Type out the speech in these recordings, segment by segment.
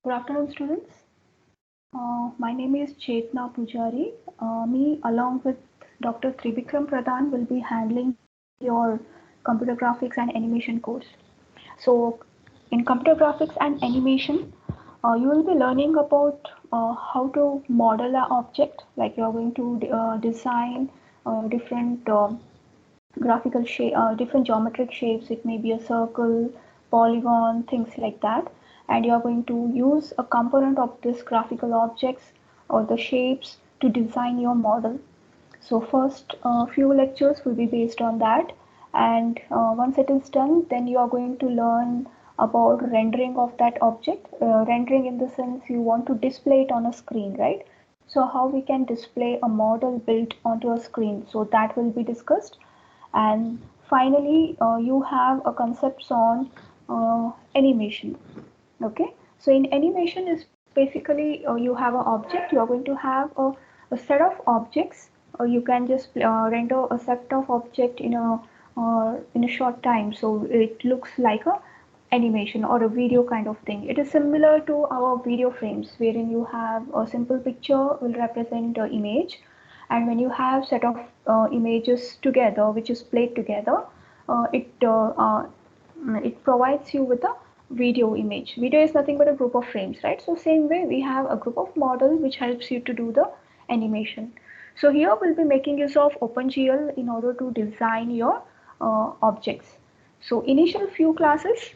Good afternoon, students. My name is Chetna Pujari. Me, along with Dr. Trivikram Pradhan, will be handling your computer graphics and animation course. So, in computer graphics and animation, you will be learning about how to model an object, like you are going to design different graphical shape, different geometric shapes. It may be a circle, polygon, things like that. And you are going to use a component of this graphical objects or the shapes to design your model. So first few lectures will be based on that, and once it is done, then you are going to learn about rendering of that object. Rendering in the sense you want to display it on a screen, right? So how we can display a model built onto a screen. So that will be discussed, and finally you have a concepts on animation. Okay, so in animation is basically you have an object. You are going to have a set of objects, or you can just render a set of object in a short time, so it looks like a animation or a video kind of thing. It is similar to our video frames, wherein you have a simple picture will represent an image, and when you have set of images together which is played together, it provides you with a video image. Video is nothing but a group of frames, right? So same way we have a group of model which helps you to do the animation. So here we'll be making use of OpenGL in order to design your objects. So initial few classes,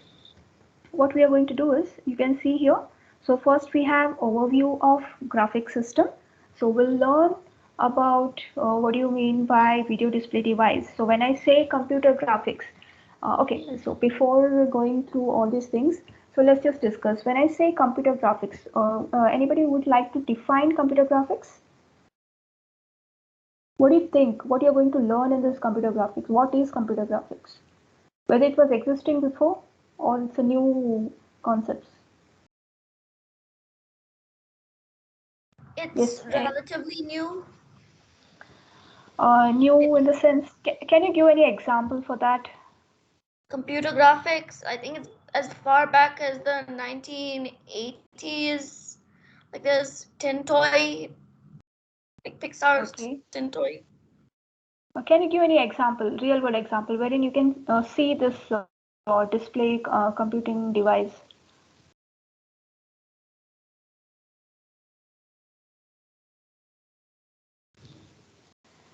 what we are going to do is, you can see here. So first we have overview of graphic system. So we'll learn about what do you mean by video display device. So when I say computer graphics, okay, so before going through all these things, so let's just discuss. When I say computer graphics, anybody would like to define computer graphics? What do you think? What you're going to learn in this computer graphics? What is computer graphics? Whether it was existing before or it's a new concept. It's Yes, relatively new. new in the sense, can you give any example for that? Computer graphics, I think it's as far back as the 1980s. Like there's Tintoy, like Pixar's Okay. Tintoy. Can you give any example, real world example, wherein you can see this display computing device?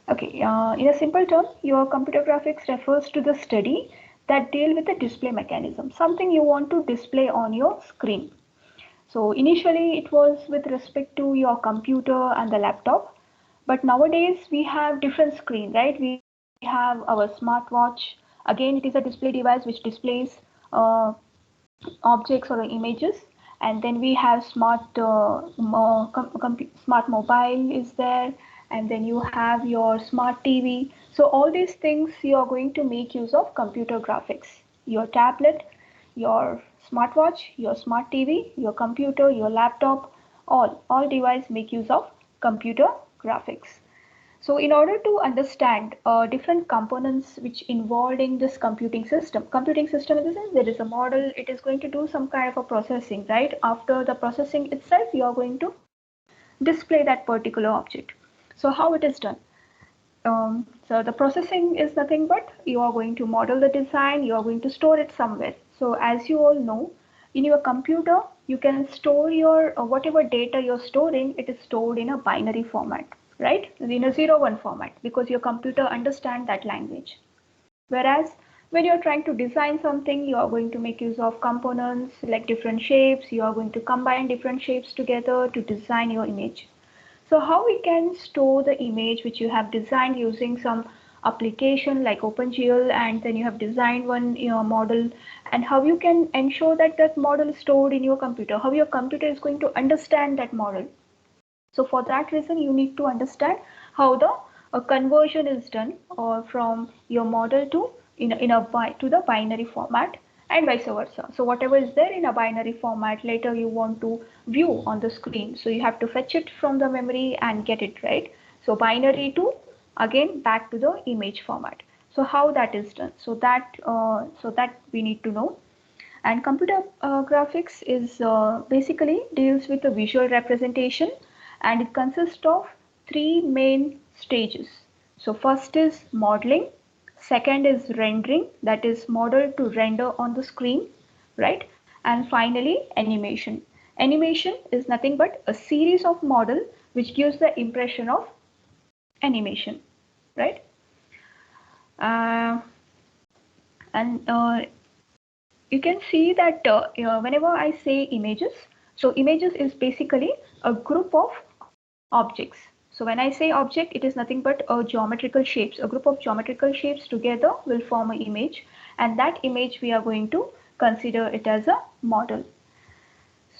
Okay, in a simple term, your computer graphics refers to the study that deal with the display mechanism, something you want to display on your screen. So initially it was with respect to your computer and the laptop, but nowadays we have different screen, right? We have our smartwatch. Again, it is a display device which displays uh, objects or images, and then we have smart mobile is there, and then you have your smart TV. So all these things you are going to make use of computer graphics. Your tablet, your smartwatch, your smart TV, your computer, your laptop, all device make use of computer graphics. So in order to understand different components which involved in this computing system in the sense there is a model, it is going to do some kind of a processing, right? After the processing itself, you are going to display that particular object. So how it is done? So the processing is nothing but you are going to model the design, you are going to store it somewhere. So as you all know, in your computer, you can store your whatever data you're storing, it is stored in a binary format, right? In a 0 1 format, because your computer understands that language. Whereas when you're trying to design something, you are going to make use of components like different shapes, you are going to combine different shapes together to design your image. So how we can store the image which you have designed using some application like OpenGL, and then you have designed one model, and how you can ensure that that model is stored in your computer, how your computer is going to understand that model. So for that reason, you need to understand how the conversion is done or from your model to to the binary format, and vice versa. So whatever is there in a binary format, later you want to view on the screen. So you have to fetch it from the memory and get it right. So binary to again back to the image format. So how that is done? So that we need to know. And computer graphics is basically deals with the visual representation, and it consists of three main stages. So first is modeling, second is rendering, that is model to render on the screen, right? And finally animation. Animation is nothing but a series of model which gives the impression of animation, right? Uh, and you can see that whenever I say images, so images is basically a group of objects. So when I say object, it is nothing but a geometrical shapes. A group of geometrical shapes together will form an image, and that image we are going to consider it as a model.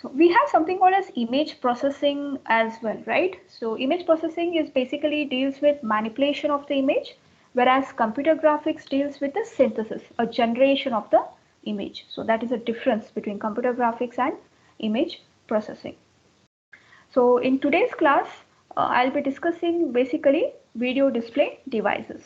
So we have something called as image processing as well, right? So image processing is basically deals with manipulation of the image, whereas computer graphics deals with the synthesis, a generation of the image. So that is a difference between computer graphics and image processing. So in today's class, I'll be discussing basically video display devices.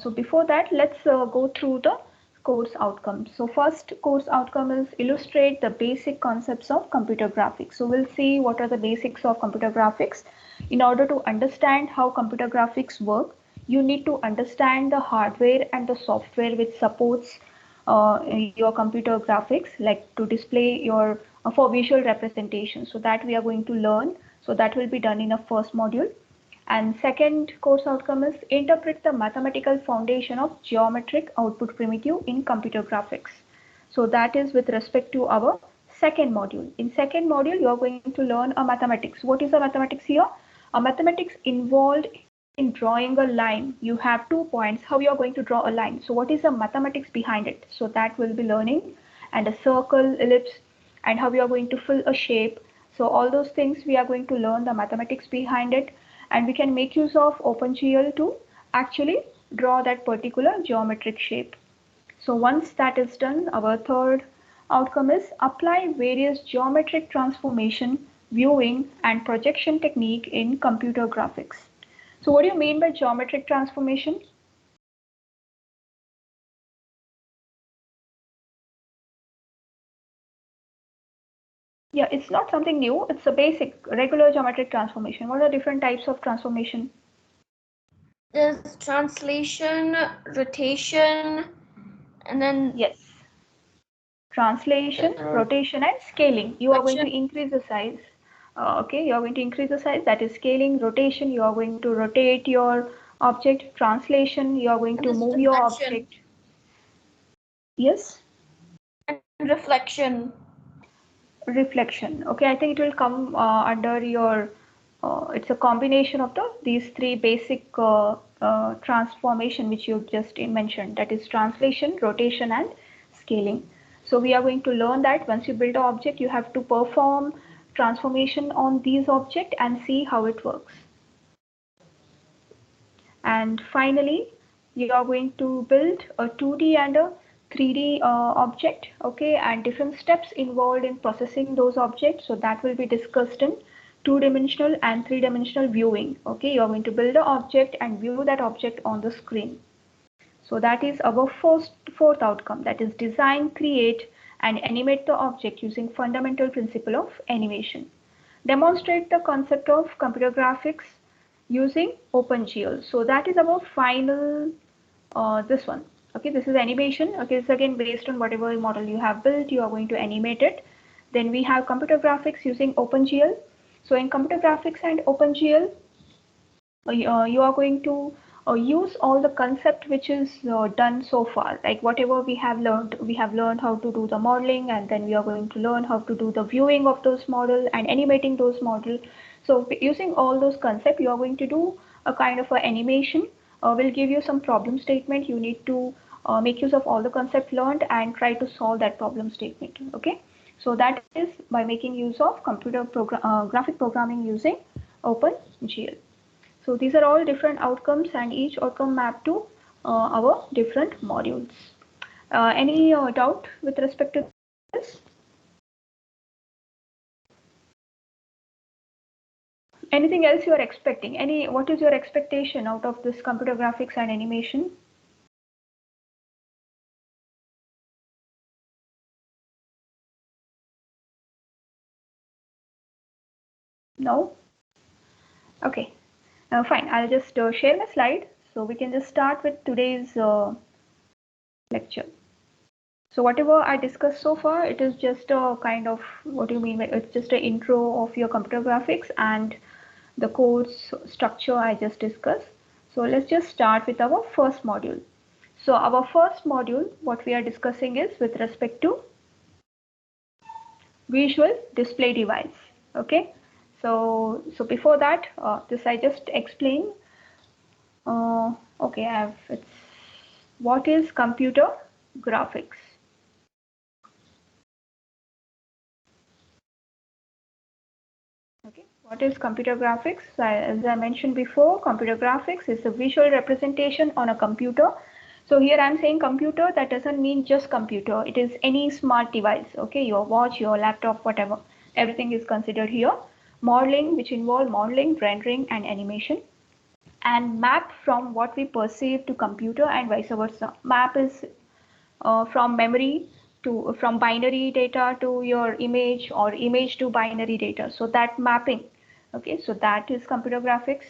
So before that, let's go through the course outcomes. So first course outcome is illustrate the basic concepts of computer graphics. So we'll see what are the basics of computer graphics. In order to understand how computer graphics work, you need to understand the hardware and the software which supports your computer graphics, like to display your for visual representation. So that we are going to learn. So that will be done in a first module. And second course outcome is interpret the mathematical foundation of geometric output primitive in computer graphics. So that is with respect to our second module. In second module, you are going to learn a mathematics. What is a mathematics here? A mathematics involved in drawing a line. You have 2 points. How you are going to draw a line? So what is the mathematics behind it? So that will be learning, and a circle, ellipse, and how you are going to fill a shape. So all those things we are going to learn the mathematics behind it, and we can make use of OpenGL to actually draw that particular geometric shape. So once that is done, our third outcome is apply various geometric transformation, viewing, and projection technique in computer graphics. So what do you mean by geometric transformation? Yeah, it's not something new. It's a basic regular geometric transformation. What are different types of transformation? There's translation, rotation, and then Yes. Translation, rotation, and scaling. You are going to reflection. increase the size. Okay, you are going to increase the size. That is scaling. Rotation, you are going to rotate your object. Translation, you are going And to this move your reflection object. Yes. and reflection. Reflection. Okay, I think it will come under your. It's a combination of these three basic transformation which you just mentioned. That is translation, rotation, and scaling. So we are going to learn that once you build an object, you have to perform transformation on these object and see how it works. And finally, you are going to build a 2D and a 3D object, okay, and different steps involved in processing those objects. So that will be discussed in two-dimensional and three-dimensional viewing. Okay, you are going to build an object and view that object on the screen. So that is our fourth outcome, that is design, create, and animate the object using fundamental principle of animation. Demonstrate the concept of computer graphics using OpenGL. So that is our final, this one. Okay, this is animation. Okay, it's again based on whatever model you have built, you are going to animate it. Then we have computer graphics using OpenGL. So in computer graphics and OpenGL, you are going to use all the concept which is done so far, like whatever we have learned how to do the modeling, and then we are going to learn how to do the viewing of those model and animating those model. So using all those concepts, you are going to do a kind of a animation. Will give you some problem statement. You need to make use of all the concept learned and try to solve that problem statement. Okay, so that is by making use of graphic programming using OpenGL. So these are all different outcomes, and each outcome mapped to our different modules. Any doubt with respect to this? Anything else you are expecting? What is your expectation out of this computer graphics and animation? No? Okay, fine. I'll just share my slide. So we can just start with today's lecture. So whatever I discussed so far, it is just a kind of, what do you mean? It's just an intro of your computer graphics and the course structure I just discussed. So let's just start with our first module. So our first module, what we are discussing is with respect to visual display device. Okay. So before that, this I just explained. Okay, it's what is computer graphics? Okay, what is computer graphics? As I mentioned before, computer graphics is a visual representation on a computer. So here I'm saying computer, that doesn't mean just computer. It is any smart device. Okay, your watch, your laptop, whatever. Everything is considered here. Modeling, which involve modeling, rendering, and animation. And map from what we perceive to computer and vice versa. Map is from memory to from binary data to your image or image to binary data. So that mapping, okay, so that is computer graphics.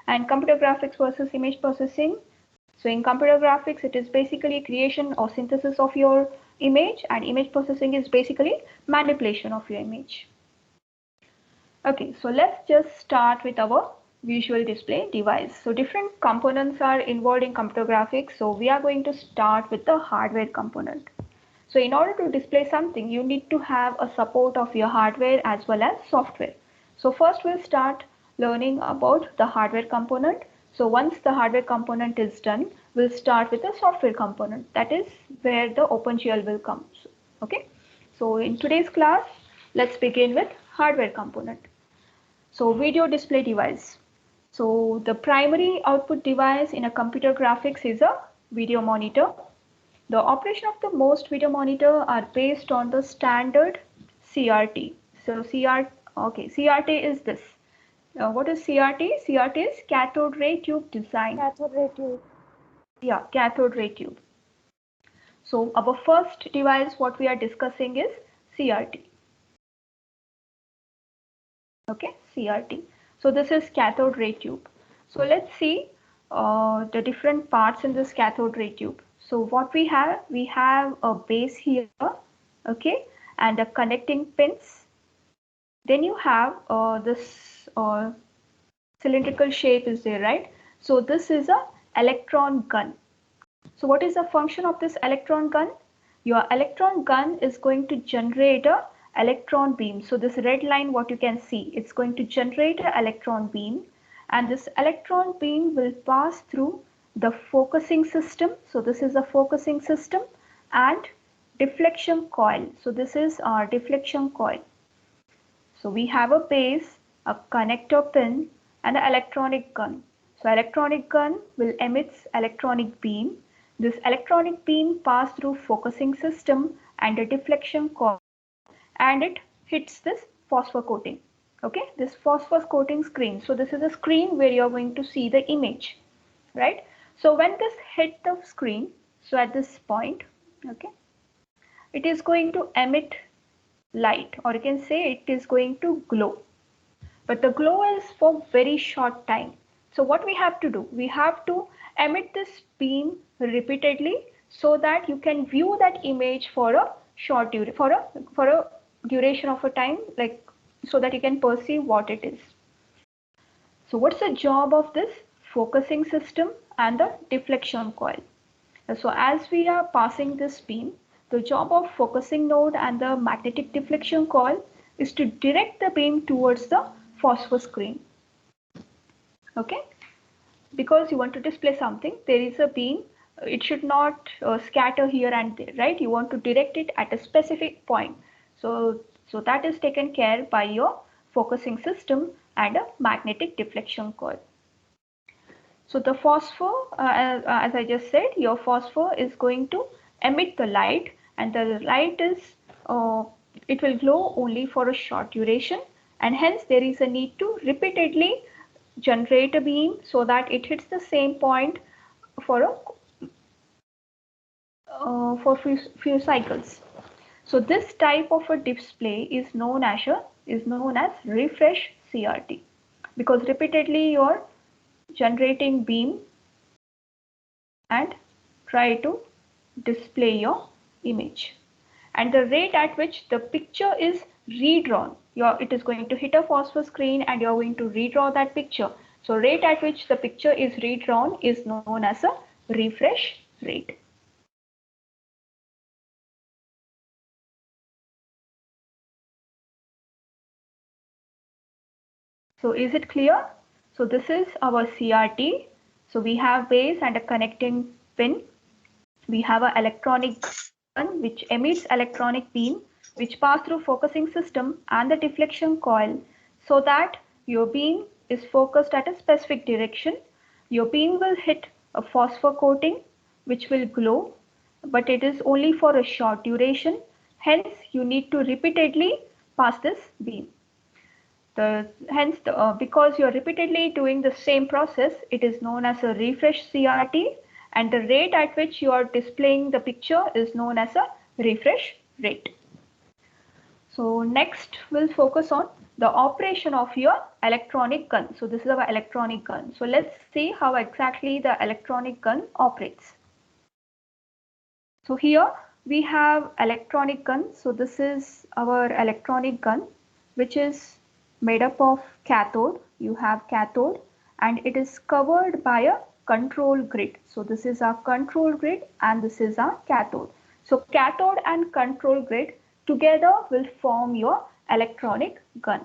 And computer graphics versus image processing. So in computer graphics, it is basically creation or synthesis of your image, and image processing is basically manipulation of your image. Okay, so let's just start with our visual display device. So different components are involved in computer graphics. So we are going to start with the hardware component. So in order to display something, you need to have a support of your hardware as well as software. So first we'll start learning about the hardware component. So once the hardware component is done, we'll start with the software component. That is where the OpenGL will come. Okay. So in today's class, let's begin with hardware component. So video display device. So the primary output device in a computer graphics is a video monitor. The operation of the most video monitor are based on the standard CRT. So CRT is this. What is CRT? CRT is cathode ray tube design. Cathode ray tube. Yeah, cathode ray tube. So our first device, what we are discussing is CRT. Okay, CRT. So this is cathode ray tube. So let's see the different parts in this cathode ray tube. So what we have a base here, okay, and the connecting pins. Then you have this cylindrical shape is there, right? So this is a electron gun. So what is the function of this electron gun? Your electron gun is going to generate a electron beam. So this red line, what you can see, it's going to generate an electron beam, and this electron beam will pass through the focusing system. So this is a focusing system, and deflection coil. So this is our deflection coil. So we have a base, a connector pin, and an electronic gun. So electronic gun will emit electronic beam. This electronic beam pass through focusing system and a deflection coil, and it hits this phosphor coating. Okay, this phosphor coating screen. So this is a screen where you're going to see the image, right? So when this hit the screen, so at this point, okay, it is going to emit light, or you can say it is going to glow. But the glow is for very short time. So what we have to do, we have to emit this beam repeatedly so that you can view that image for a short for a duration of a time, like so that you can perceive what it is. So what's the job of this focusing system and the deflection coil? So as we are passing this beam, the job of focusing node and the magnetic deflection coil is to direct the beam towards the phosphor screen. Okay, because you want to display something, there is a beam, it should not scatter here and there, right? You want to direct it at a specific point. So that is taken care by your focusing system and a magnetic deflection coil. So the phosphor, as I just said, your phosphor is going to emit the light, and the light is, it will glow only for a short duration, and hence there is a need to repeatedly generate a beam so that it hits the same point for few cycles. So this type of a display is known as refresh CRT, because repeatedly you're generating beam and try to display your image. And the rate at which the picture is redrawn, it is going to hit a phosphor screen and you're going to redraw that picture. So rate at which the picture is redrawn is known as a refresh rate. So is it clear? So this is our CRT. So we have base and a connecting pin. We have an electronic gun which emits electronic beam which pass through focusing system and the deflection coil so that your beam is focused at a specific direction. Your beam will hit a phosphor coating which will glow, but it is only for a short duration. Hence, you need to repeatedly pass this beam. Because you're repeatedly doing the same process, it is known as a refresh CRT, and the rate at which you are displaying the picture is known as a refresh rate. So next we'll focus on the operation of your electronic gun. So this is our electronic gun. So let's see how exactly the electronic gun operates. So here we have electronic gun. So this is our electronic gun, which is made up of cathode. You have cathode and it is covered by a control grid. So this is our control grid and this is our cathode. So cathode and control grid together will form your electronic gun.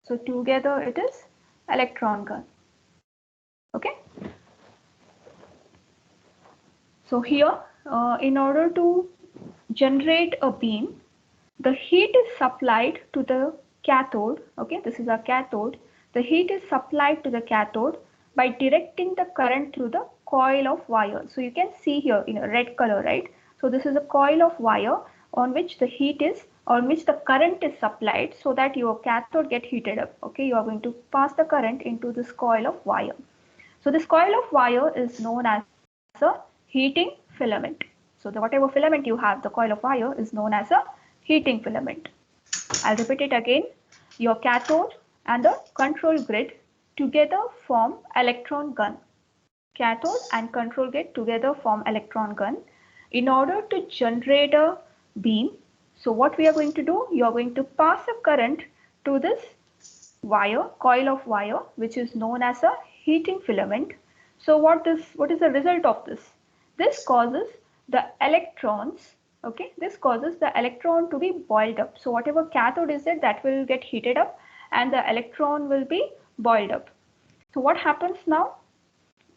So together it is electron gun. Okay. So here, in order to generate a beam, the heat is supplied to the cathode. Okay, this is a cathode. The heat is supplied to the cathode by directing the current through the coil of wire. So you can see here in a red color, right? So this is a coil of wire on which the heat is, on which the current is supplied so that your cathode get heated up. Okay, you are going to pass the current into this coil of wire. So this coil of wire is known as a heating filament. So whatever filament you have, the coil of wire is known as a heating filament. I'll repeat it again. Your cathode and the control grid together form electron gun. Cathode and control grid together form electron gun. In order to generate a beam, so what we are going to do, you are going to pass a current to this wire, coil of wire, which is known as a heating filament. So what is the result of this? This causes the electrons, okay, this causes the electron to be boiled up. So whatever cathode is there, that will get heated up and the electron will be boiled up. So what happens now?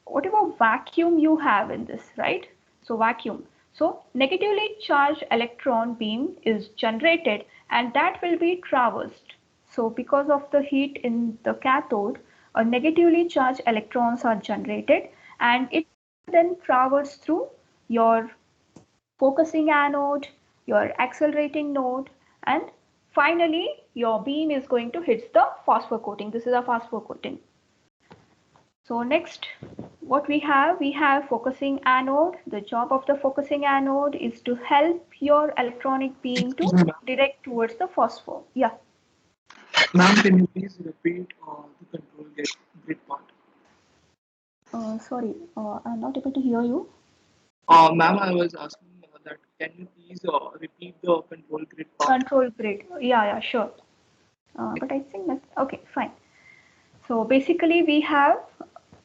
Whatever vacuum you have in this, right? So vacuum. So negatively charged electron beam is generated and that will be traversed. So because of the heat in the cathode, a negatively charged electrons are generated and it then travels through your focusing anode, your accelerating node, and finally your beam is going to hit the phosphor coating. This is a phosphor coating. So next, what we have focusing anode. The job of the focusing anode is to help your electronic beam to direct towards the phosphor. Yeah. Ma'am, can you please repeat the control grid part? Sorry, I'm not able to hear you. Ma'am, I was asking that can you please repeat the control grid part? Control grid. Yeah, sure. But I think that, okay, fine. So basically we have,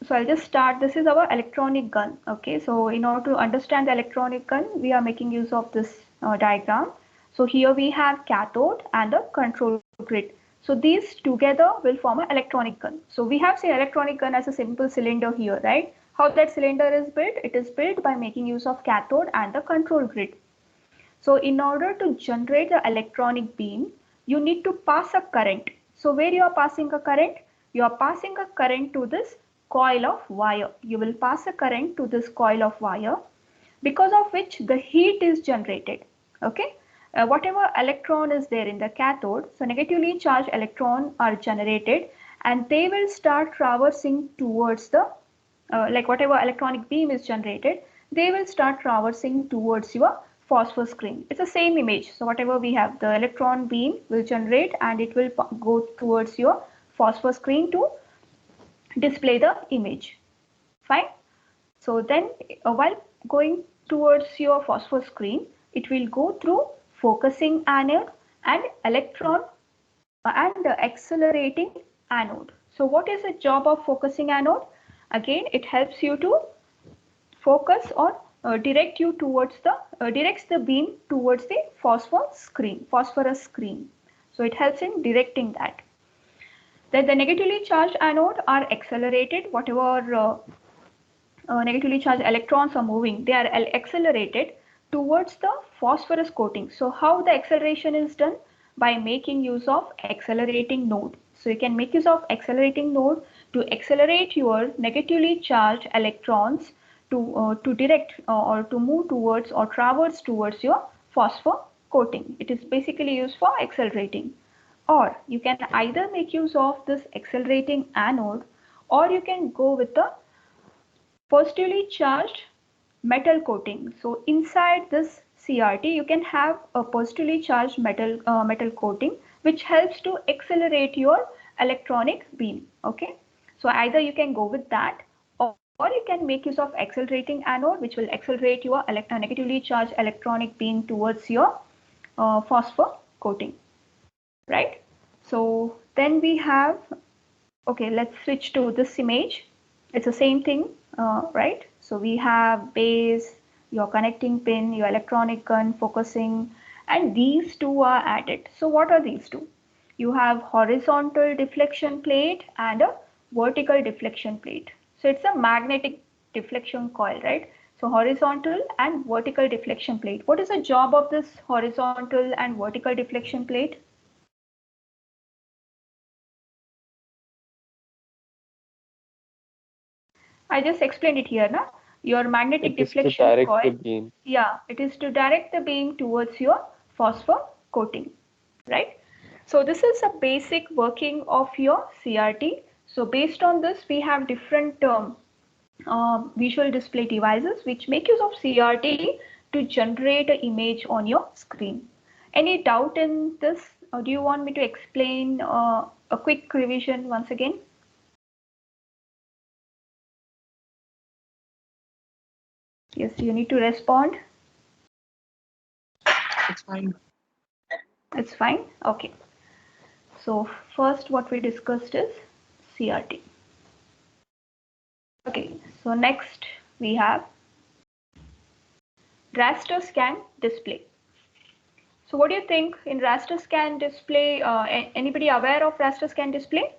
so I'll just start. This is our electronic gun. Okay, so in order to understand the electronic gun, we are making use of this diagram. So here we have cathode and the control grid. So these together will form an electronic gun. So we have say electronic gun as a simple cylinder here, right? How that cylinder is built? It is built by making use of cathode and the control grid. So in order to generate the electronic beam, you need to pass a current. So where you are passing a current? You are passing a current to this coil of wire. You will pass a current to this coil of wire because of which the heat is generated. Okay. whatever electron is there in the cathode, so negatively charged electrons are generated and they will start traversing towards the, like whatever electronic beam is generated, they will start traversing towards your phosphor screen. It's the same image. So whatever we have, the electron beam will generate and it will go towards your phosphor screen to display the image. Fine. So then while going towards your phosphor screen, it will go through focusing anode and electron and accelerating anode. So what is the job of focusing anode? Again, it helps you to focus or direct you towards the directs the beam towards the phosphorus screen. So it helps in directing that. Then the negatively charged anode are accelerated. Whatever negatively charged electrons are moving, they are accelerated towards the phosphorus coating. So how the acceleration is done? By making use of accelerating node. So you can make use of accelerating node to accelerate your negatively charged electrons to direct or to move towards or traverse towards your phosphor coating. It is basically used for accelerating. Or you can either make use of this accelerating anode, or you can go with the positively charged metal coating. So inside this CRT, you can have a positively charged metal coating, which helps to accelerate your electronic beam. Okay, so either you can go with that, or you can make use of accelerating anode, which will accelerate your negatively charged electronic beam towards your phosphor coating. Right. So then we have, okay, let's switch to this image. It's the same thing, right? So we have base, your connecting pin, your electronic gun, focusing, and these two are added. So what are these two? You have horizontal deflection plate and a vertical deflection plate. So it's a magnetic deflection coil, right? So horizontal and vertical deflection plate. What is the job of this horizontal and vertical deflection plate? I just explained it here, na? Your magnetic deflection coil. Beam. Yeah, it is to direct the beam towards your phosphor coating, right? So this is a basic working of your CRT. So based on this, we have different visual display devices which make use of CRT to generate an image on your screen. Any doubt in this? Or do you want me to explain a quick revision once again? Yes, you need to respond. It's fine. It's fine. Okay. So first what we discussed is CRT. Okay. So next we have raster scan display. So what do you think in raster scan display? Anybody aware of raster scan display?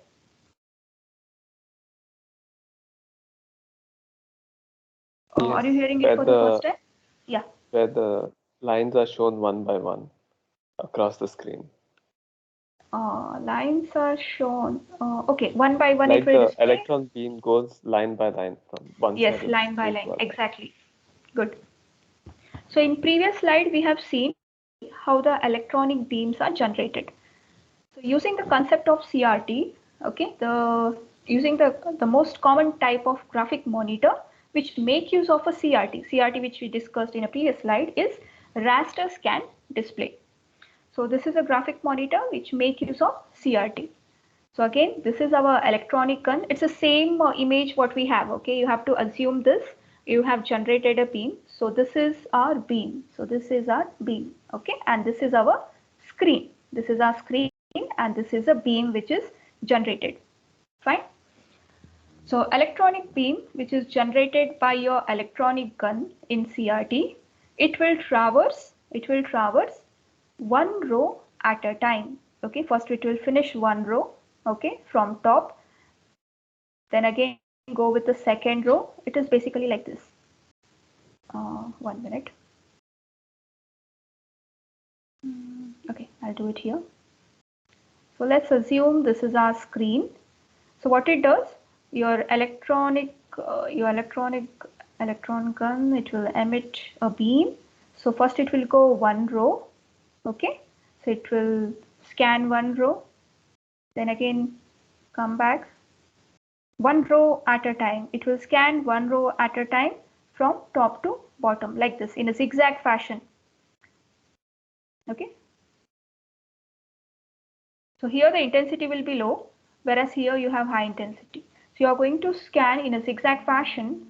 Yes, Are you hearing it for the first time? Yeah. Where the lines are shown one by one across the screen. Lines are shown. Okay, one by one Like it will the display. electron beam goes line by line from one Yes, side. line by line. Exactly. Good. So in previous slide we have seen how the electronic beams are generated. So using the concept of CRT, okay, using the most common type of graphic monitor which make use of a CRT which we discussed in a previous slide is raster scan display. So this is a graphic monitor which make use of CRT. So again, this is our electronic gun. It's the same image what we have. Okay, you have to assume this. You have generated a beam. So this is our beam. So this is our beam. Okay, and this is our screen. This is our screen, and this is a beam which is generated. Fine. So electronic beam which is generated by your electronic gun in CRT, it will traverse one row at a time. Okay, first it will finish one row, okay, from top, then again go with the second row. It is basically like this. 1 minute. Okay, I'll do it here. So let's assume this is our screen. So what it does, your electron gun, it will emit a beam. So first it will go one row, Okay, so it will scan one row, then again come back, one row at a time. It will scan one row at a time from top to bottom like this in a zigzag fashion. Okay, so here the intensity will be low, whereas here you have high intensity. So you are going to scan in a zigzag fashion,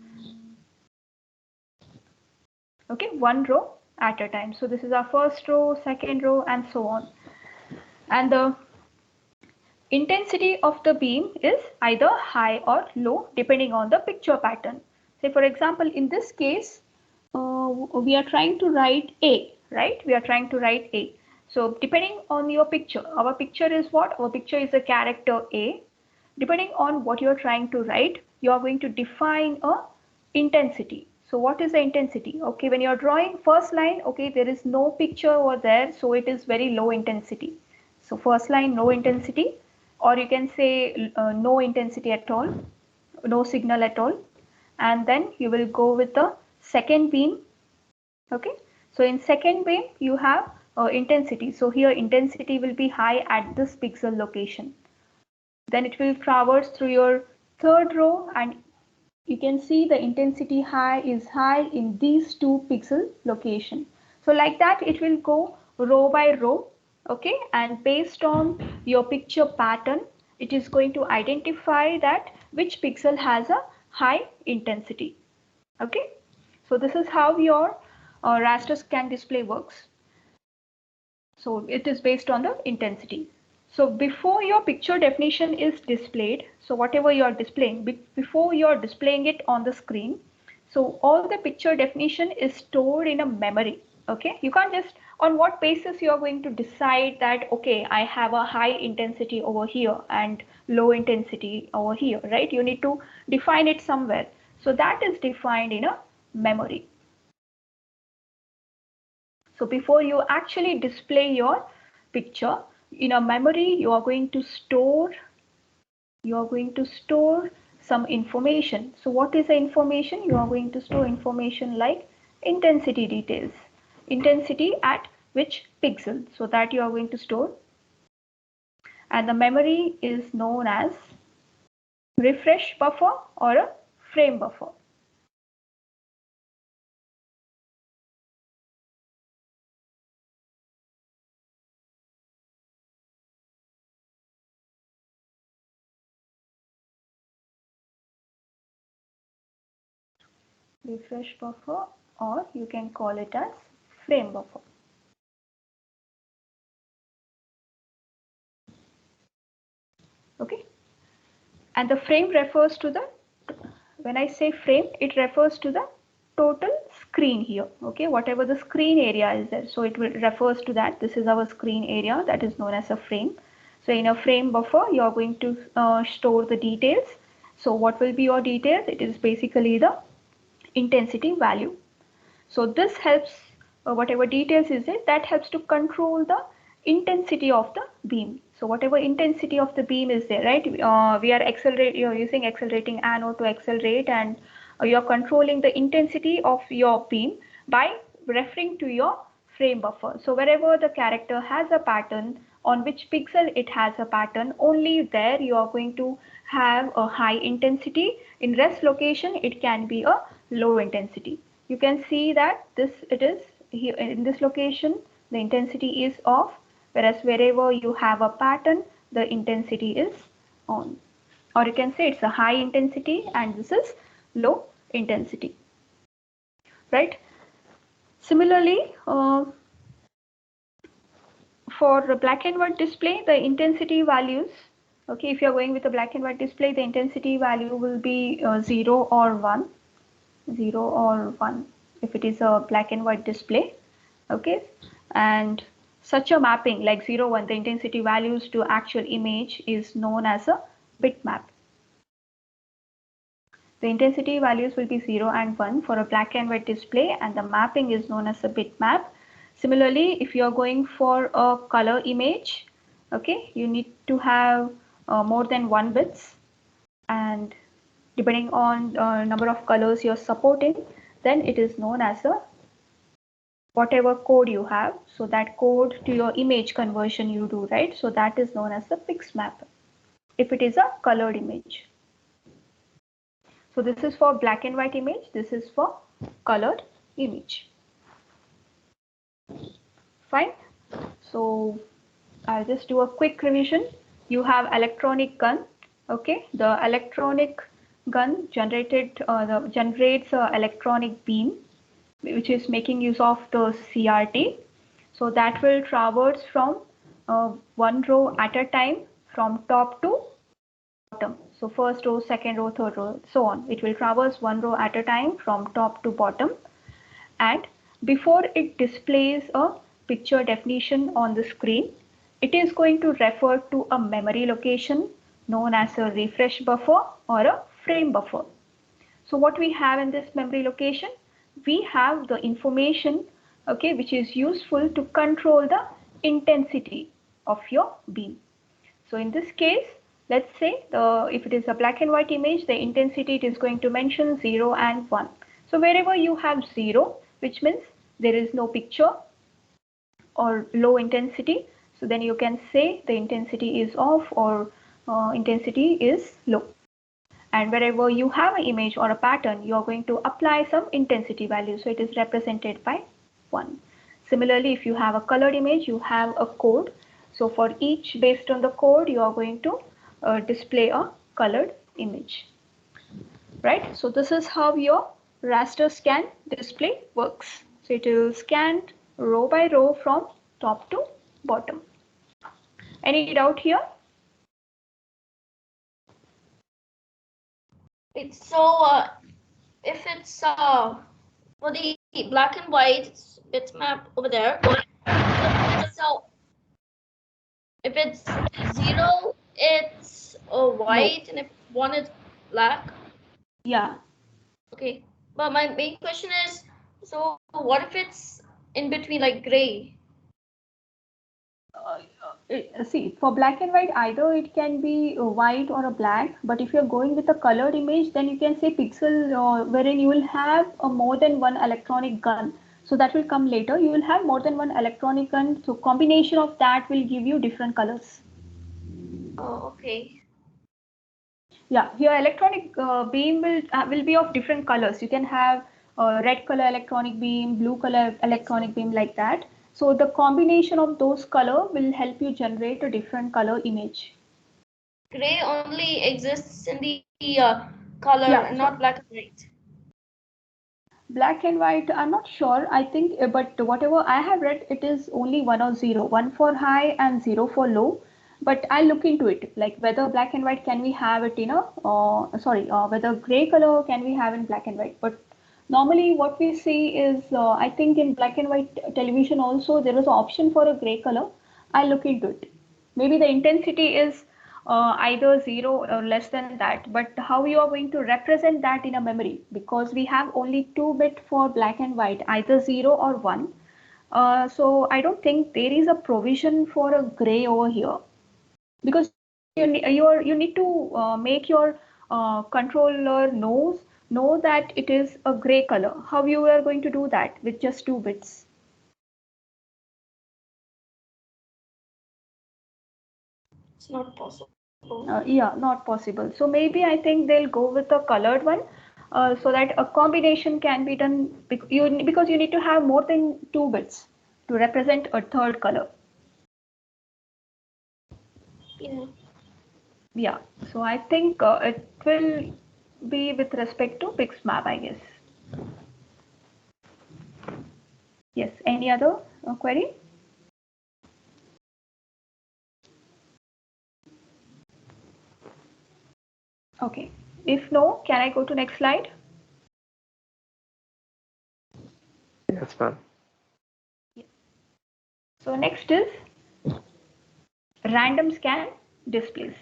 okay, one row at a time. So this is our first row, second row, and so on. And the intensity of the beam is either high or low depending on the picture pattern. Say for example, in this case, we are trying to write A, right? We are trying to write A. So depending on your picture, our picture is what? Our picture is a character A. Depending on what you're trying to write, you are going to define a intensity. So what is the intensity? Okay, when you're drawing first line, okay, there is no picture over there, so it is very low intensity. So first line, no intensity, or you can say no intensity at all, no signal at all. And then you will go with the second beam. Okay, so in second beam you have intensity. So here intensity will be high at this pixel location. Then it will traverse through your third row, and you can see the intensity high is high in these 2 pixel location. So like that it will go row by row. Okay, and based on your picture pattern, it is going to identify that which pixel has a high intensity. Okay, so this is how your raster scan display works. So it is based on the intensity. So before your picture definition is displayed, so whatever you are displaying, before you are displaying it on the screen, so all the picture definition is stored in a memory. Okay, you can't just, on what basis you are going to decide that, okay, I have a high intensity over here and low intensity over here, right? You need to define it somewhere. So that is defined in a memory. So before you actually display your picture in a memory, you are going to store some information. So what is the information? You are going to store information like intensity details, intensity at which pixel, so that you are going to store. And the memory is known as refresh buffer or a frame buffer. Refresh buffer, or you can call it as frame buffer. Okay, and the frame refers to the, when I say frame, it refers to the total screen here. Okay, whatever the screen area is there, so it refers to that. This is our screen area, that is known as a frame. So in a frame buffer, you are going to store the details. So what will be your details? It is basically the intensity value. So this helps, whatever details is it, that helps to control the intensity of the beam. So whatever intensity of the beam is there, right? We are you're using accelerating anode to accelerate, and you're controlling the intensity of your beam by referring to your frame buffer. So wherever the character has a pattern, on which pixel it has a pattern, only there you are going to have a high intensity. In rest location, it can be a low intensity. You can see that it is here in this location, the intensity is off, whereas wherever you have a pattern, the intensity is on. Or you can say it's a high intensity and this is low intensity, right? Similarly, for the black and white display, the intensity values, okay, if you're going with a black and white display, the intensity value will be 0 or 1. 0 or 1 if it is a black and white display. Okay, and such a mapping like 0, 1, the intensity values to actual image is known as a bitmap. The intensity values will be 0 and 1 for a black and white display, and the mapping is known as a bitmap. Similarly, if you are going for a color image, okay, you need to have more than 1 bits, and depending on number of colors you're supporting, then it is known as a whatever code you have. So that code to your image conversion you do, right? So that is known as the pixmap if it is a colored image. So this is for black and white image. This is for colored image. Fine. So I'll just do a quick revision. You have electronic gun. Okay, the electronic gun generates electronic beam, which is making use of the CRT. So that will traverse from one row at a time from top to bottom. So first row, second row, third row, so on. It will traverse one row at a time from top to bottom. And before it displays a picture definition on the screen, it is going to refer to a memory location known as a refresh buffer or a frame buffer. So what we have in this memory location, we have the information, okay, which is useful to control the intensity of your beam. So in this case, let's say if it is a black and white image, the intensity it is going to mention 0 and 1. So wherever you have 0, which means there is no picture or low intensity, so then you can say the intensity is off or intensity is low. And wherever you have an image or a pattern, you are going to apply some intensity value. So it is represented by 1. Similarly, if you have a colored image, you have a code. So for each, based on the code, you are going to display a colored image. Right? So this is how your raster scan display works. So it will scan row by row from top to bottom. Any doubt here? So if it's for the black and white bitmap over there, so if it's 0, it's white, and if 1 is black. Yeah. Okay, but my main question is, so what if it's in between, like gray? See, for black and white, either it can be white or a black, but if you're going with a colored image, then you can say pixel, wherein you will have more than one electronic gun. So that will come later. You will have more than one electronic gun. So combination of that will give you different colors. Oh, okay. Yeah, your electronic beam will be of different colors. You can have red color electronic beam, blue color electronic beam, like that. So the combination of those color will help you generate a different color image. Gray only exists in the color, Yeah, and not black and white. Black and white, I'm not sure. I think, but whatever I have read, it is only 1 or 0, 1 for high and 0 for low. But I'll look into it, like whether black and white can we have it in a, whether gray color can we have in black and white. But normally what we see is, I think in black and white television also there is an option for a gray color. I'll look into it. Maybe the intensity is either 0 or less than that, but how you are going to represent that in a memory, because we have only 2-bit for black and white, either 0 or 1. So I don't think there is a provision for a gray over here, because you need to make your controller know that it is a gray color. How you are going to do that with just 2 bits? It's not possible. Yeah, not possible. So maybe I think they'll go with a colored one, so that a combination can be done, because you need to have more than 2 bits to represent a third color. Yeah. Yeah, so I think it will be with respect to pixmap, I guess. Yes, any other query? Okay, if no, can I go to next slide? Yes, ma'am. So next is random scan displays.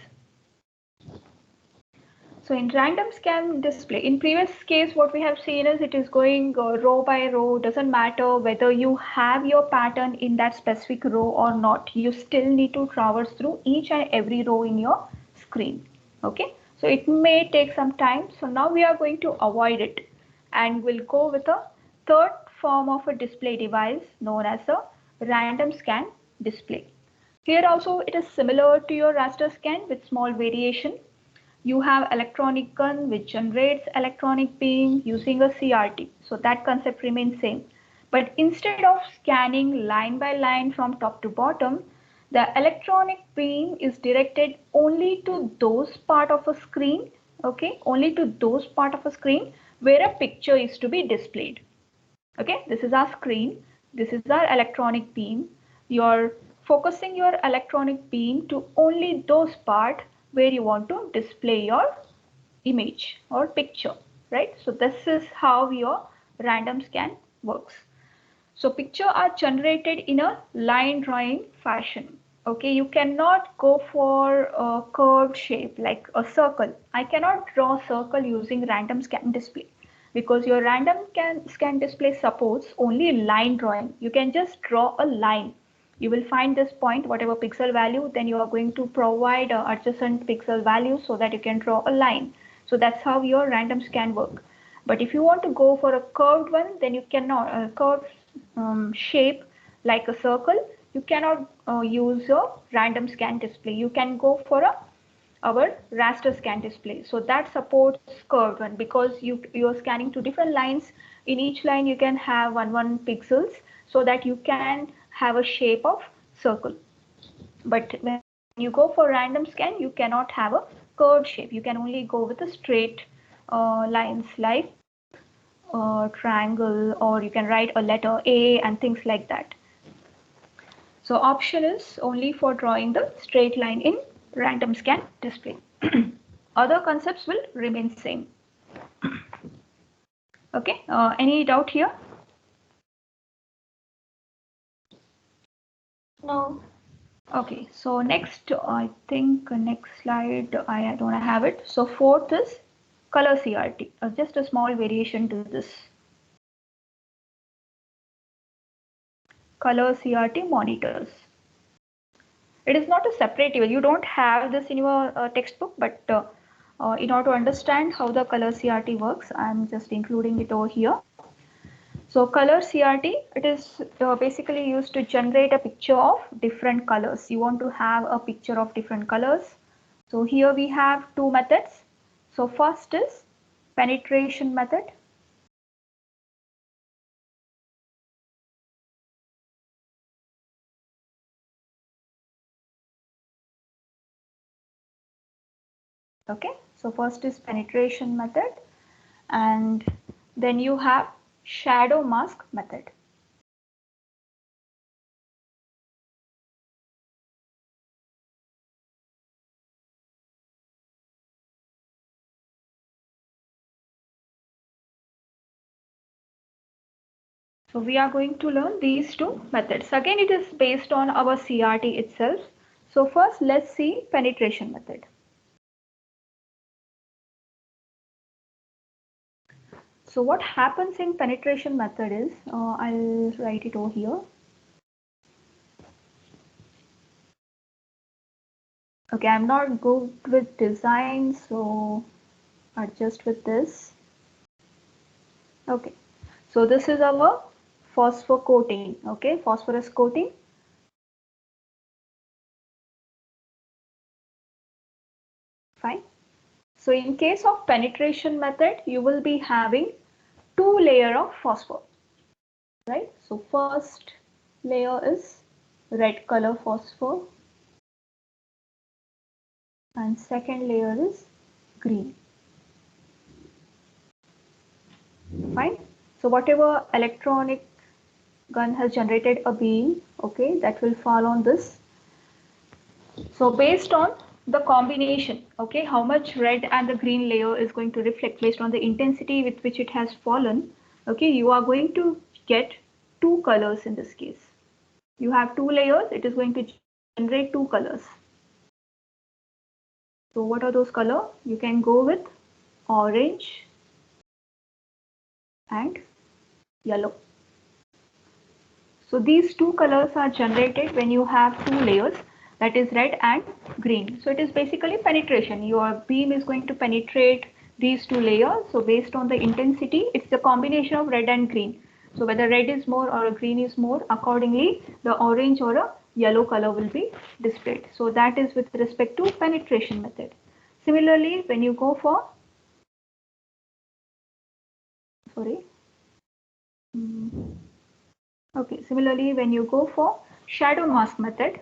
So in random scan display, in previous case, what we have seen is it is going row by row. Doesn't matter whether you have your pattern in that specific row or not. You still need to traverse through each and every row in your screen. Okay, so it may take some time. So now we are going to avoid it, and we'll go with a third form of a display device known as a random scan display. Here also it is similar to your raster scan with small variation. You have electronic gun which generates electronic beam using a CRT. So that concept remains same. But instead of scanning line by line from top to bottom, the electronic beam is directed only to those part of a screen, okay, only to those part of a screen where a picture is to be displayed. Okay, this is our screen. This is our electronic beam. You're focusing your electronic beam to only those part where you want to display your image or picture, right? So this is how your random scan works. So picture are generated in a line drawing fashion. Okay, you cannot go for a curved shape like a circle. I cannot draw a circle using random scan display because your random scan display supports only line drawing. You can just draw a line. You will find this point, whatever pixel value, then you are going to provide adjacent pixel value so that you can draw a line. So that's how your random scan work. But if you want to go for a curved one, then you cannot curved shape like a circle. You cannot use a random scan display. You can go for our raster scan display. So that supports curved one because you're scanning two different lines. In each line you can have one pixels so that you can have a shape of circle. But when you go for random scan, you cannot have a curved shape. You can only go with a straight lines like triangle, or you can write a letter A and things like that. So option is only for drawing the straight line in random scan display. Other concepts will remain same. Okay, any doubt here? No. Okay, so next, I think next slide, I don't have it. So fourth is color CRT, just a small variation to this. Color CRT monitors. It is not a separate table. You don't have this in your textbook, but in order to understand how the color CRT works, I'm just including it over here. So color CRT, it is basically used to generate a picture of different colors. You want to have a picture of different colors. So here we have two methods. So first is penetration method. Okay, so first is penetration method, and then you have shadow mask method. So we are going to learn these two methods. Again, it is based on our CRT itself. So first, let's see penetration method. So what happens in penetration method is, I'll write it over here. Okay, I'm not good with design, so adjust with this. Okay, so this is our phosphor coating, okay, phosphorus coating. Fine. So in case of penetration method, you will be having two layers of phosphor, right? So first layer is red color phosphor and second layer is green. Fine. So whatever electronic gun has generated a beam, okay, that will fall on this. So based on the combination, okay, how much red and the green layer is going to reflect based on the intensity with which it has fallen, okay, you are going to get two colors in this case. You have two layers, it is going to generate two colors. So what are those colors? You can go with orange and yellow. So these two colors are generated when you have two layers, that is red and green. So it is basically penetration. Your beam is going to penetrate these two layers. So based on the intensity, it's the combination of red and green. So whether red is more or green is more, accordingly the orange or a yellow color will be displayed. So that is with respect to penetration method. Similarly, when you go for similarly when you go for shadow mask method,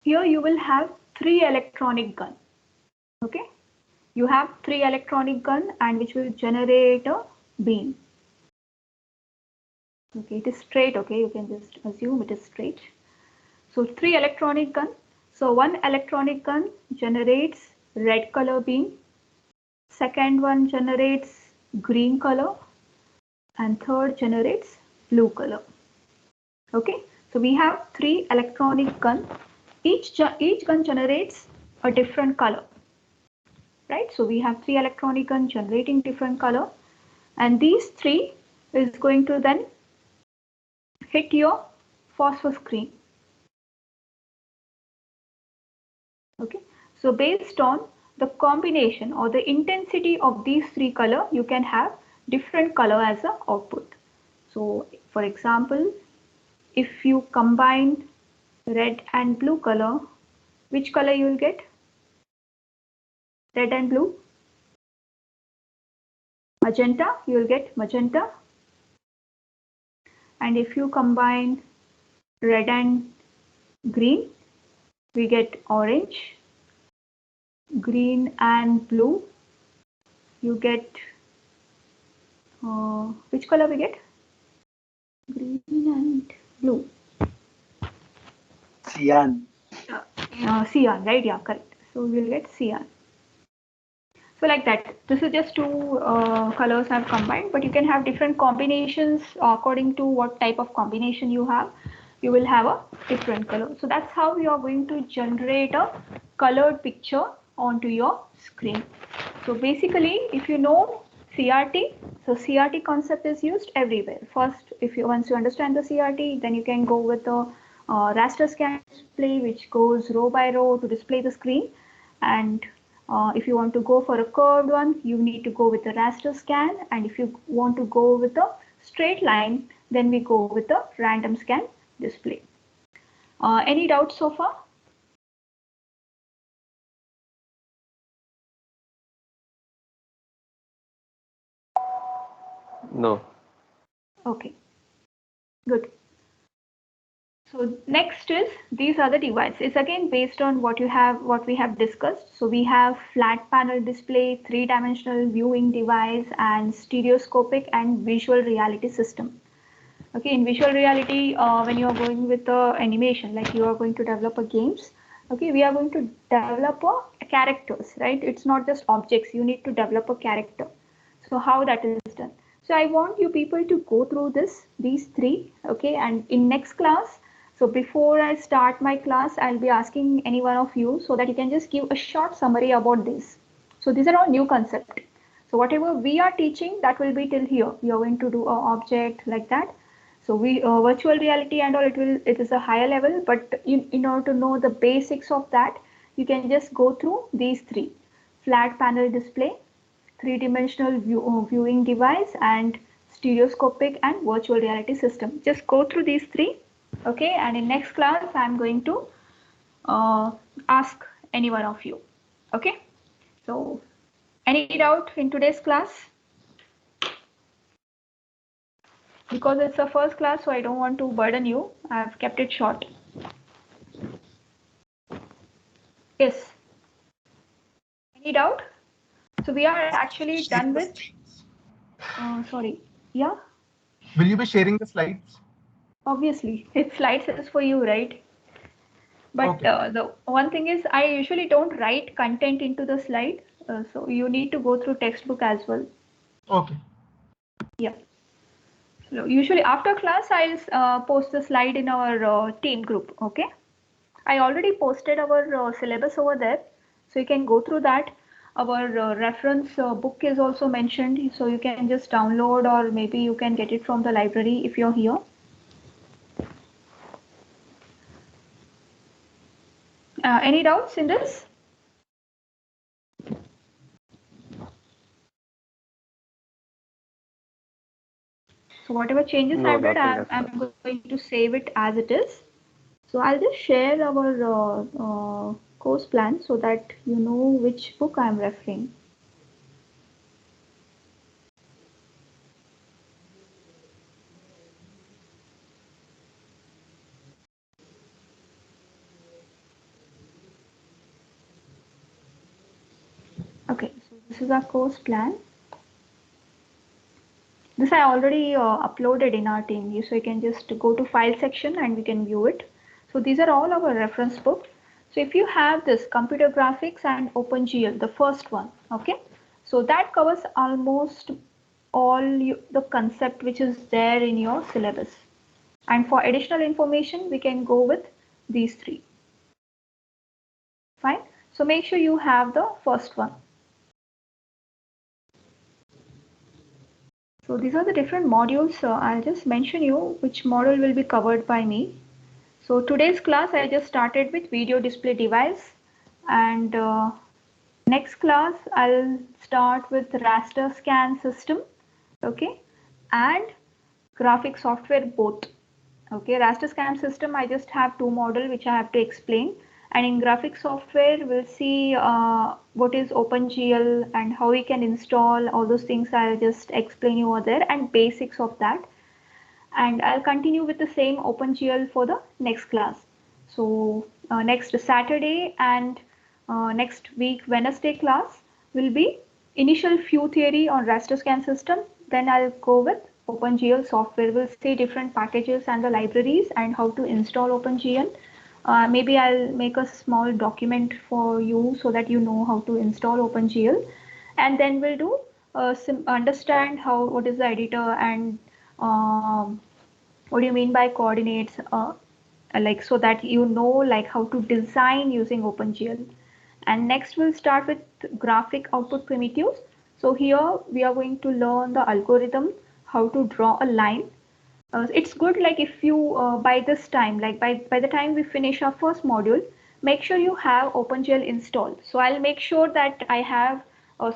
here you will have 3 electronic gun. Okay, you have 3 electronic gun and which will generate a beam. Okay, it is straight. Okay, you can just assume it is straight. So 3 electronic gun. So one electronic gun generates red color beam. Second one generates green color, and third generates blue color. Okay, so we have 3 electronic gun. Each gun generates a different color, right? So we have 3 electronic gun generating different color, and these 3 is going to then hit your phosphor screen. Okay, so based on the combination or the intensity of these 3 color, you can have different color as a output. So for example, if you combine red and blue color, which color you will get? Red and blue? Magenta, you will get magenta. And if you combine red and green, we get orange. Green and blue, you get which color we get? Green and blue. Cyan. Cyan, right? Yeah, correct. So we will get cyan. So like that, this is just 2 colors I've combined, but you can have different combinations according to what type of combination you have. You will have a different color. So that's how you are going to generate a colored picture onto your screen. So basically, if you know CRT, so CRT concept is used everywhere. First, once you understand the CRT, then you can go with the raster scan display, which goes row by row to display the screen. And if you want to go for a curved one, you need to go with the raster scan. And if you want to go with a straight line, then we go with the random scan display. Any doubts so far? No. Okay, good. So next is, these are the devices. It's again based on what we have discussed. So we have flat panel display, 3-dimensional viewing device, and stereoscopic and visual reality system. Okay, in visual reality, when you are going with the animation, like you are going to develop a games, okay, we are going to develop a characters, right? It's not just objects, you need to develop a character. So how that is done? So I want you people to go through these 3, okay, and in next class, so before I start my class, I'll be asking any one of you so that you can just give a short summary about this. So these are all new concepts. So whatever we are teaching, that will be till here. We are going to do an object like that. So we virtual reality and all, it is a higher level, but in order to know the basics of that, you can just go through these 3: flat panel display, 3-dimensional viewing device, and stereoscopic and virtual reality system. Just go through these 3, okay? And in next class, I'm going to ask any one of you, okay? So any doubt in today's class? Because it's a first class, so I don't want to burden you. I've kept it short. Yes. Any doubt? So we are actually done with. Sorry. Yeah. Will you be sharing the slides? Obviously, it's slides is for you, right? But Okay. the one thing is, I usually don't write content into the slide, so you need to go through textbook as well. Okay. Yeah. So usually after class, I'll post the slide in our team group. Okay. I already posted our syllabus over there, so you can go through that. Our reference book is also mentioned, so you can just download, or maybe you can get it from the library if you're here. Any doubts in this? So whatever changes No, I've did, nothing as I'm such. going to save it as it is. So I'll just share our course plan so that you know which book I'm referring. Okay, so this is our course plan. This I already uploaded in our team, so you can just go to file section and we can view it. So these are all our reference book. So if you have this computer graphics and OpenGL, the first one, okay, so that covers almost all the concept which is there in your syllabus. And for additional information, we can go with these three. Fine. So make sure you have the first one. So these are the different modules. I'll just mention you which module will be covered by me. So today's class, I just started with video display device, and next class I'll start with raster scan system, okay, and graphic software both. Okay, raster scan system, I just have two model which I have to explain. And in graphic software, we'll see what is OpenGL and how we can install all those things. I'll just explain you over there and basics of that. And I'll continue with the same OpenGL for the next class. So next Saturday and next week Wednesday class will be initial few theory on raster scan system. Then I'll go with OpenGL software. We'll see different packages and the libraries and how to install OpenGL. Maybe I'll make a small document for you so that you know how to install OpenGL. And then we'll do understand what is the editor and what do you mean by coordinates, like so that you know like how to design using OpenGL. And next we'll start with graphic output primitives. So here we are going to learn the algorithm, how to draw a line. It's good like if you by this time, like by the time we finish our first module, make sure you have OpenGL installed. So I'll make sure that I have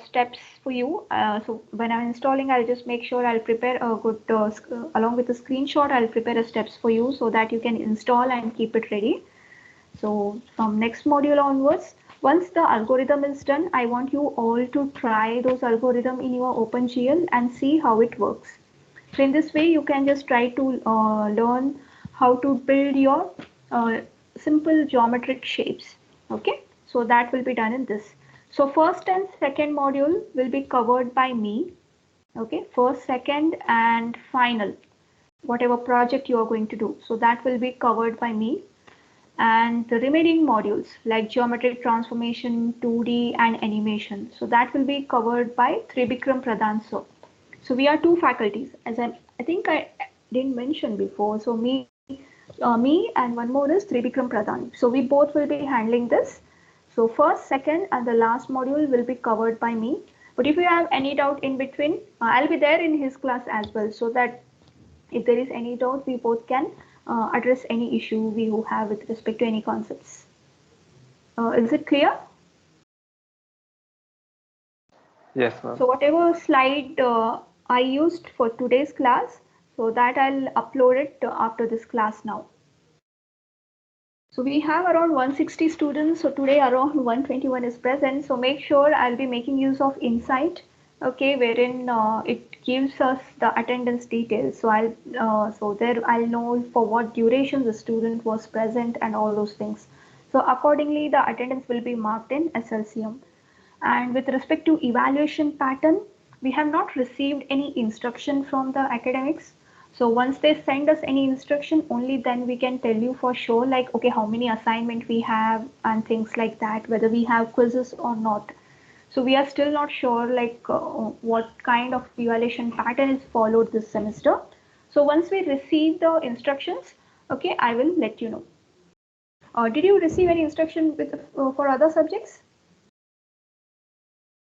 steps for you. So when I'm installing, I'll just make sure I'll prepare a good along with a screenshot. I'll prepare a steps for you so that you can install and keep it ready. So from next module onwards, once the algorithm is done, I want you all to try those algorithm in your OpenGL and see how it works. So in this way, you can just try to learn how to build your simple geometric shapes. Okay, so that will be done in this. So first and second module will be covered by me. Okay, first, second, and final, whatever project you are going to do. So that will be covered by me. And the remaining modules like geometric transformation, 2D, and animation. So that will be covered by Tribikram Pradhan sir. So we are two faculties, as I think I didn't mention before. So me and one more is Tribikram Pradhan. So we both will be handling this. So first, second, and the last module will be covered by me. But if you have any doubt in between, I'll be there in his class as well, so that if there is any doubt, we both can address any issue we have with respect to any concepts. Is it clear? Yes, ma'am. So whatever slide I used for today's class, so that I'll upload it after this class now. So we have around 160 students. So today around 121 is present. So make sure I'll be making use of Insight, okay, wherein it gives us the attendance details. So I'll know for what duration the student was present and all those things. So accordingly, the attendance will be marked in SLCM. And with respect to evaluation pattern, we have not received any instruction from the academics. So once they send us any instruction, only then we can tell you for sure, like, okay, how many assignment we have and things like that, whether we have quizzes or not. So we are still not sure like what kind of evaluation pattern is followed this semester. So once we receive the instructions, okay, I will let you know. Did you receive any instruction for other subjects?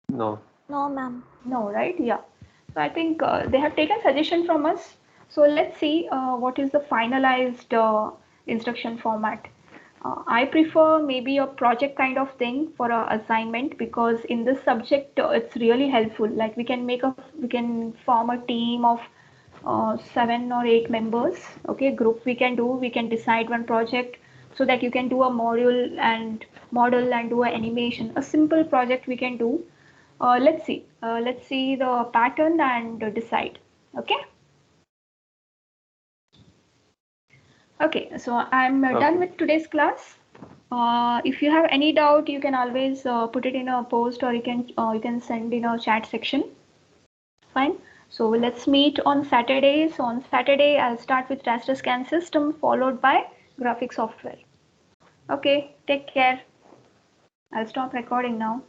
No. No, ma'am. No, right? Yeah. So I think they have taken suggestion from us. So let's see what is the finalized instruction format. I prefer maybe a project kind of thing for a assignment, because in this subject it's really helpful. Like we can form a team of 7 or 8 members. Okay, group we can do. We can decide one project so that you can do a model and do an animation. A simple project we can do. Let's see. Let's see the pattern and decide. Okay. Okay, so I'm done Okay. with today's class. If you have any doubt, you can always put it in a post, or you can send in a chat section. Fine. So let's meet on Saturday. So on Saturday, I'll start with raster scan system followed by graphic software. Okay, take care. I'll stop recording now.